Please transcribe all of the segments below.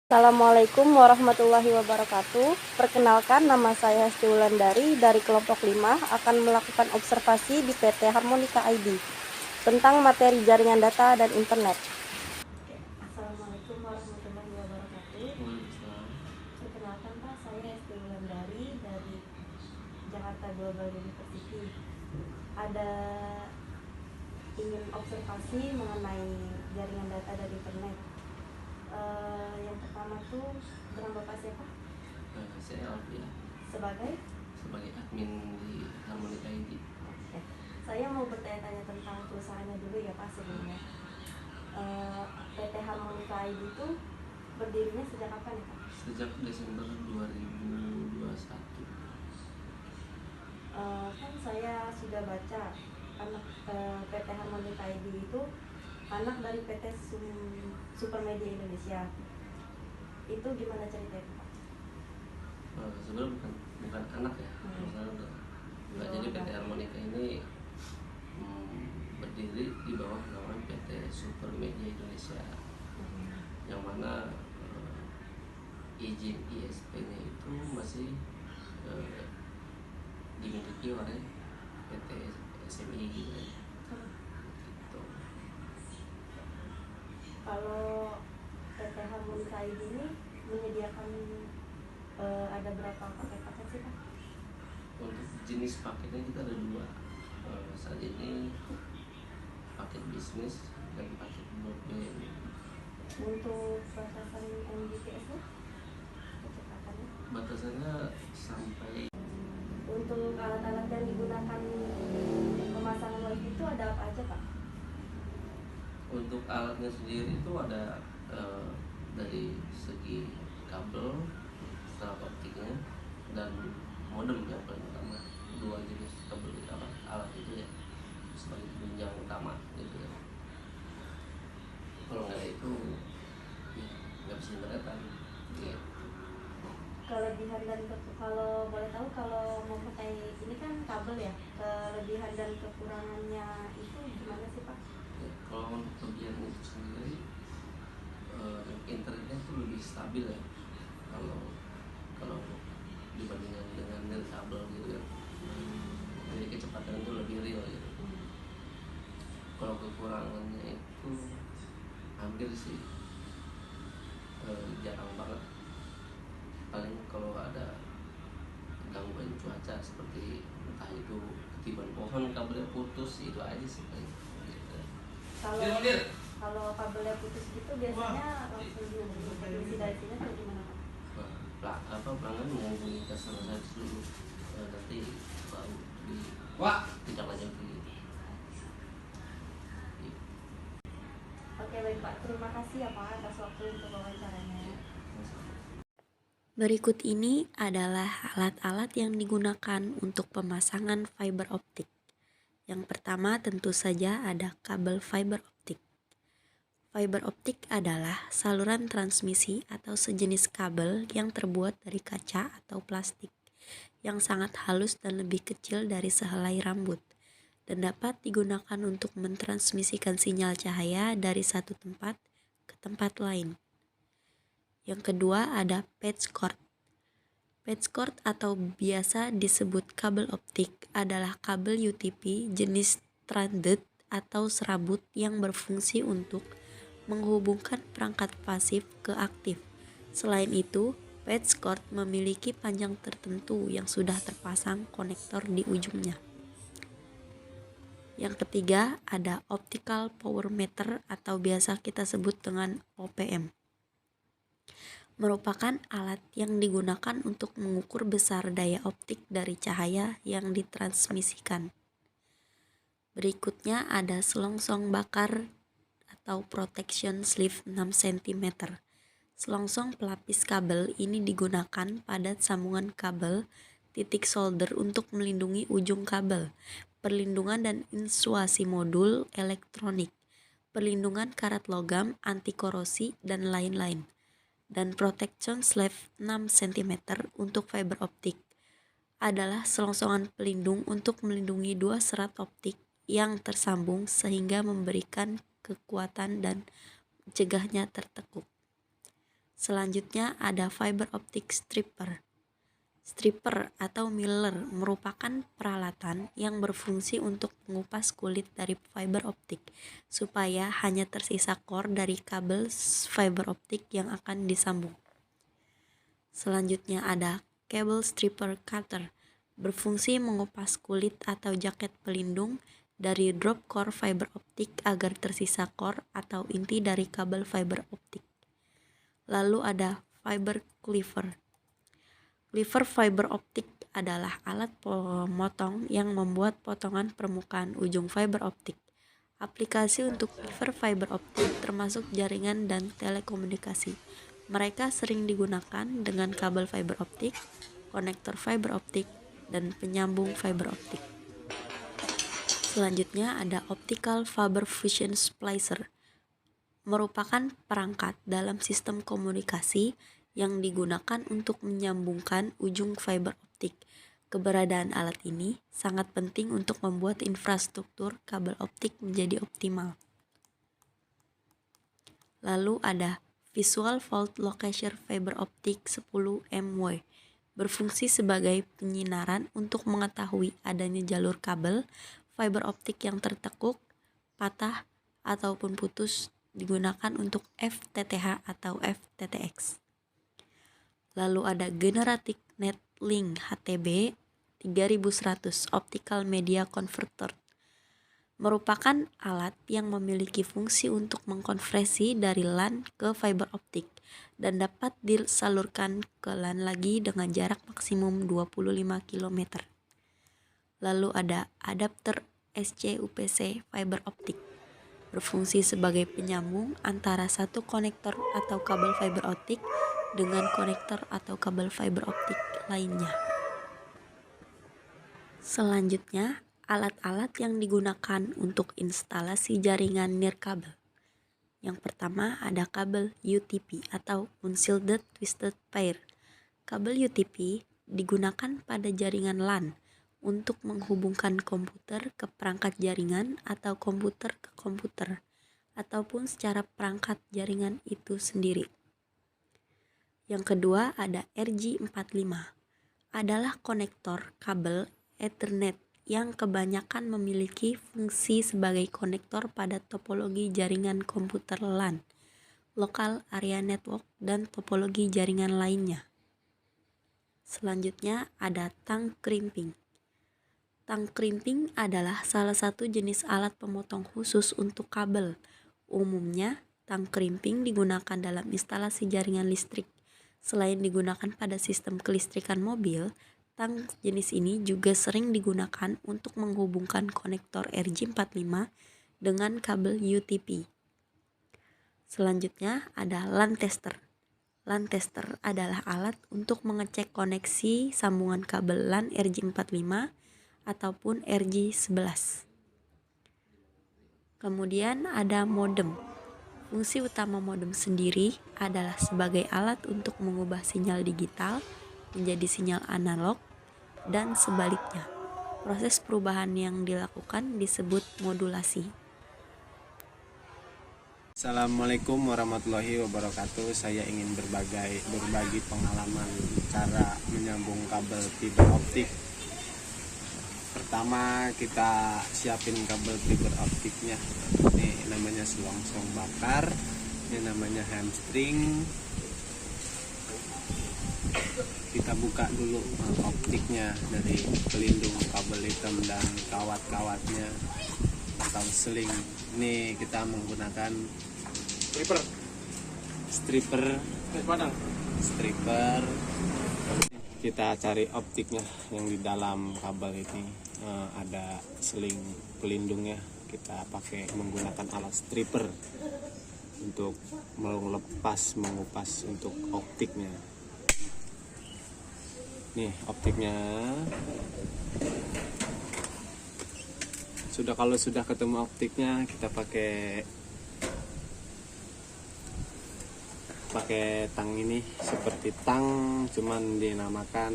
Assalamualaikum warahmatullahi wabarakatuh. Perkenalkan, nama saya Hesti Wulandari dari kelompok 5 akan melakukan observasi di PT Harmonika ID tentang materi jaringan data dan internet. Assalamualaikum warahmatullahi wabarakatuh. Perkenalkan Pak, saya Hesti Wulandari dari Jakarta Global University. Ada ingin observasi mengenai jaringan data dan internet. Yang pertama tuh dengan Bapak siapa? Saya Alfi ya. Sebagai Admin di Harmonika ID. Oke. Saya mau bertanya-tanya tentang perusahaannya dulu ya Pak sebelumnya. PT Harmonika ID itu berdirinya sejak kapan ya Pak? Sejak Desember 2021. Kan saya sudah baca anak PT Harmonika ID itu anak dari PT Supermedia Indonesia. Itu gimana ceritanya Pak? Sebenarnya bukan anak ya. Jadi PT Harmonika ini berdiri di bawah naungan PT Supermedia Indonesia, yang mana izin ISP-nya itu masih dimiliki oleh PT SMI gitu. Kalau PT Harmonika ID ini menyediakan ada berapa paket-paket sih Pak? Untuk jenis paketnya kita ada dua. Saat ini paket bisnis dan paket broadband. Untuk batasan Mbps-nya kecepatannya? Batasannya sampai. Untuk alat-alat yang digunakan pemasangan wifi itu ada apa aja Pak? Untuk alatnya sendiri itu ada dari segi kabel, serat optiknya, dan modem yang paling utama. Dua jenis kabel alat itu ya sebagai penunjang utama gitu ya. Kalau nggak itu ya nggak bisa internetan gitu. Kelebihan dan kalau boleh tahu, kalau mau pakai ini kan kabel ya, kelebihan dan kekurangannya itu gimana sih Pak? Ya, kalau untuk kelebihan itu sendiri internetnya itu lebih stabil ya kalau dibandingkan dengan kabel gitu ya. Jadi kecepatan itu lebih real gitu. Kalau kekurangannya itu hampir sih jarang banget. Paling kalau ada gangguan cuaca seperti entah itu ketiban pohon kabelnya putus, itu aja sih paling gitu. Kalau kabelnya putus gitu biasanya langsung diisi dari sini atau gimana Pak? Pelanggan menghubungi customer service dulu, nanti baru tidak lanjuti. Oke baik Pak, terima kasih ya Pak atas waktu untuk wawancaranya. Berikut ini adalah alat-alat yang digunakan untuk pemasangan fiber optik. Yang pertama tentu saja ada kabel fiber optik. Fiber optik adalah saluran transmisi atau sejenis kabel yang terbuat dari kaca atau plastik yang sangat halus dan lebih kecil dari sehelai rambut dan dapat digunakan untuk mentransmisikan sinyal cahaya dari satu tempat ke tempat lain. Yang kedua ada patch cord. Patch cord atau biasa disebut kabel optik adalah kabel UTP jenis stranded atau serabut yang berfungsi untuk menghubungkan perangkat pasif ke aktif. Selain itu, patch cord memiliki panjang tertentu yang sudah terpasang konektor di ujungnya. Yang ketiga ada optical power meter atau biasa kita sebut dengan OPM. Merupakan alat yang digunakan untuk mengukur besar daya optik dari cahaya yang ditransmisikan. Berikutnya ada selongsong bakar atau protection sleeve 6 cm. Selongsong pelapis kabel ini digunakan pada sambungan kabel titik solder untuk melindungi ujung kabel, perlindungan dan insulasi modul elektronik, perlindungan karat logam, anti korosi, dan lain-lain. Dan protection sleeve 6 cm untuk fiber optik adalah selongsongan pelindung untuk melindungi dua serat optik yang tersambung sehingga memberikan kekuatan dan mencegahnya tertekuk. Selanjutnya ada fiber optic stripper. Stripper atau miller merupakan peralatan yang berfungsi untuk mengupas kulit dari fiber optik supaya hanya tersisa core dari kabel fiber optik yang akan disambung. Selanjutnya ada cable stripper cutter, berfungsi mengupas kulit atau jaket pelindung dari drop core fiber optik agar tersisa core atau inti dari kabel fiber optik. Lalu ada fiber cleaver. Cleaver fiber optik adalah alat pemotong yang membuat potongan permukaan ujung fiber optik. Aplikasi untuk cleaver fiber optik termasuk jaringan dan telekomunikasi. Mereka sering digunakan dengan kabel fiber optik, konektor fiber optik, dan penyambung fiber optik. Selanjutnya ada optical fiber fusion splicer. Merupakan perangkat dalam sistem komunikasi yang digunakan untuk menyambungkan ujung fiber optik. Keberadaan alat ini sangat penting untuk membuat infrastruktur kabel optik menjadi optimal. Lalu ada Visual Fault Locator Fiber Optic 10 MW, berfungsi sebagai penyinaran untuk mengetahui adanya jalur kabel fiber optik yang tertekuk, patah, ataupun putus, digunakan untuk FTTH atau FTTX. Lalu ada Generative Net Link HTB 3100 Optical Media Converter, merupakan alat yang memiliki fungsi untuk mengkonversi dari LAN ke fiber optik dan dapat disalurkan ke LAN lagi dengan jarak maksimum 25 km. Lalu ada adapter SCUPC fiber optik, berfungsi sebagai penyambung antara satu konektor atau kabel fiber optik dengan konektor atau kabel fiber optik lainnya. Selanjutnya, alat-alat yang digunakan untuk instalasi jaringan nirkabel. Yang pertama ada kabel UTP atau Unshielded Twisted Pair. Kabel UTP digunakan pada jaringan LAN untuk menghubungkan komputer ke perangkat jaringan atau komputer ke komputer, ataupun secara perangkat jaringan itu sendiri. Yang kedua ada RJ45, adalah konektor kabel Ethernet yang kebanyakan memiliki fungsi sebagai konektor pada topologi jaringan komputer LAN, Local Area Network, dan topologi jaringan lainnya. Selanjutnya ada tang crimping. Tang crimping adalah salah satu jenis alat pemotong khusus untuk kabel. Umumnya, tang crimping digunakan dalam instalasi jaringan listrik. Selain digunakan pada sistem kelistrikan mobil, tang jenis ini juga sering digunakan untuk menghubungkan konektor RJ45 dengan kabel UTP. Selanjutnya ada LAN tester. LAN tester adalah alat untuk mengecek koneksi sambungan kabel LAN RJ45 ataupun RJ11. Kemudian ada modem. Fungsi utama modem sendiri adalah sebagai alat untuk mengubah sinyal digital menjadi sinyal analog dan sebaliknya. Proses perubahan yang dilakukan disebut modulasi. Assalamualaikum warahmatullahi wabarakatuh. Saya ingin berbagi pengalaman cara menyambung kabel fiber optik. Pertama, kita siapin kabel fiber optiknya. Ini namanya selongsong bakar, ini namanya hamstring. Kita buka dulu optiknya dari pelindung kabel hitam dan kawat-kawatnya atau seling. Ini kita menggunakan stripper. Kita cari optiknya yang di dalam kabel ini, ada seling pelindungnya. Kita pakai menggunakan alat stripper untuk mengupas untuk optiknya. Nih optiknya. Kalau sudah ketemu optiknya, kita pakai tang ini, seperti tang cuman dinamakan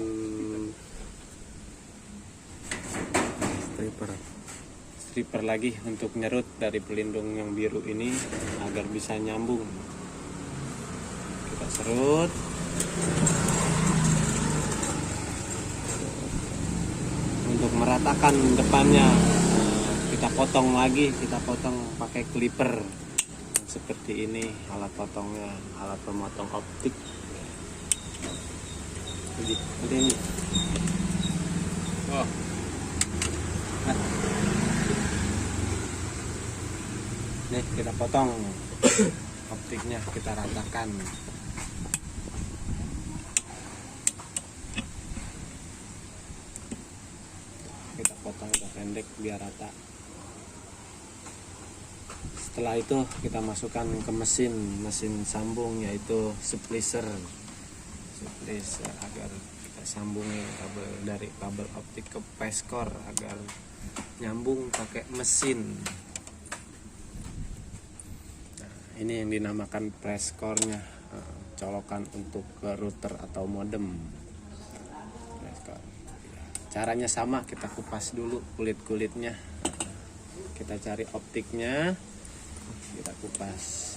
stripper lagi untuk nyerut dari pelindung yang biru ini agar bisa nyambung. Kita kita serut. Untuk meratakan depannya kita potong lagi, kita potong pakai clipper seperti ini. Alat potongnya, alat pemotong optik. Jadi ini. Oh. Nih kita potong optiknya, kita ratakan. Kita potong agak pendek biar rata. Setelah itu kita masukkan ke mesin sambung, yaitu splicer agar kita sambungi kabel dari kabel optik ke peskor agar nyambung pakai mesin. Nah, ini yang dinamakan preskornya, colokan untuk ke router atau modem. Preskor. Caranya sama, kita kupas dulu kulit-kulitnya. Kita cari optiknya, kita kupas.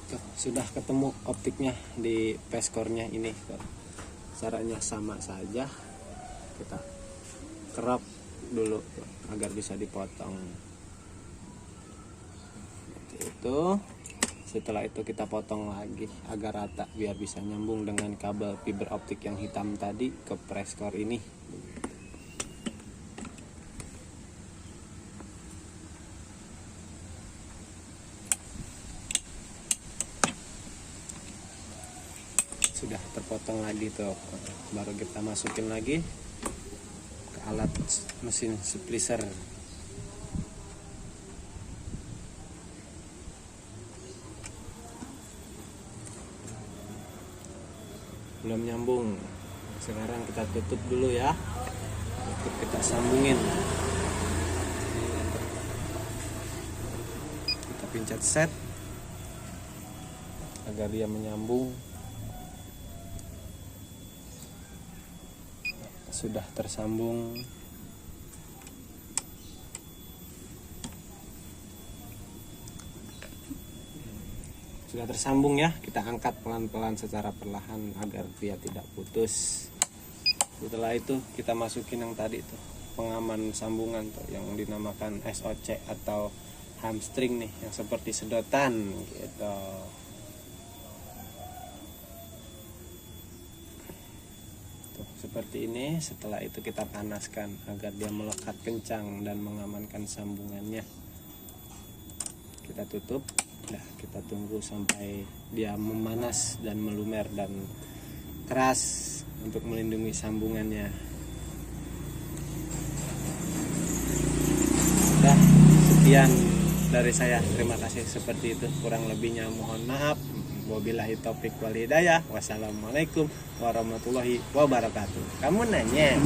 Tuh, sudah ketemu optiknya di peskornya ini. Caranya sama saja, kita kerap dulu agar bisa dipotong seperti itu. Setelah itu kita potong lagi agar rata biar bisa nyambung dengan kabel fiber optik yang hitam tadi ke preskor ini. Sudah terpotong lagi tuh, baru kita masukin lagi ke alat mesin splicer. Belum nyambung, sekarang kita tutup dulu ya, tutup, kita sambungin, kita pencet set agar dia menyambung. Sudah tersambung. Sudah tersambung ya, kita angkat pelan-pelan secara perlahan agar dia tidak putus. Setelah itu kita masukin yang tadi tuh, pengaman sambungan tuh yang dinamakan SOC atau hamstring nih, yang seperti sedotan gitu. Seperti ini. Setelah itu kita panaskan agar dia melekat kencang dan mengamankan sambungannya. Kita tutup, nah kita tunggu sampai dia memanas dan melumer dan keras untuk melindungi sambungannya. Nah, sekian dari saya, terima kasih. Seperti itu, kurang lebihnya mohon maaf. Wabillahi taufiq wal hidayah. Wassalamualaikum warahmatullahi wabarakatuh. Kamu nanya.